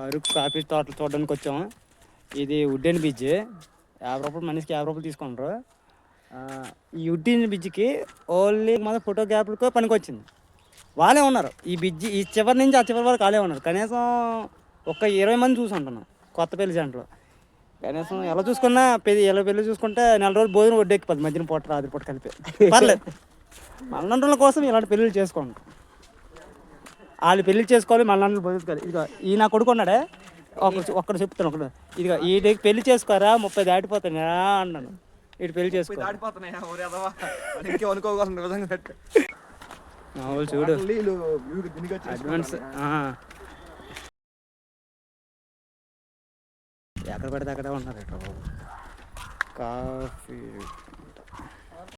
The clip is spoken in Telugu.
అరకు కాఫీ తోటలు చూడడానికి వచ్చాము. ఇది వుడ్డెన్ బ్రిడ్జ్. 50 రూపాయలు మనిషికి 50 రూపాయలు తీసుకుంటారు. ఈ వుడ్డెన్ బ్రిడ్జ్కి ఓన్లీ మన ఫోటోగ్రాఫర్కి పనికి వచ్చింది. వాళ్ళే ఉన్నారు ఈ బ్రిడ్జ్ ఈ చివరి నుంచి ఆ చివరి వరకు వాళ్ళే ఉన్నారు. కనీసం ఒక 20 మంది చూసి ఉంటున్నాం కొత్త పెళ్లి సెంటర్లో. కనీసం ఎలా చూసుకున్నా ఎలా పెళ్లి చూసుకుంటే 4 రోజులు భోజనం వడ్డెక్కిపోద్ది. మధ్యన పూట రాత్రి పూట కలిపి పర్లేదు. మల్లన్నల కోసం ఇలాంటి పెళ్ళిళ్ళు చేసుకుంటాం. వాళ్ళు పెళ్లి చేసుకోవాలి, మల్లన్నలు బతుకోవాలి. ఇదిగో ఈ నా కొడుకు ఉన్నాడే ఒక్కడు చెప్తాను. ఒకడు ఇదిగో ఈ పెళ్లి చేసుకోరా 30 దాటిపోతాయి అన్నాను. ఇటు పెళ్లి చేసుకో చూడు అడ్వాన్స్. ఎక్కడ పడితే అక్కడే ఉన్నారు. కాఫీ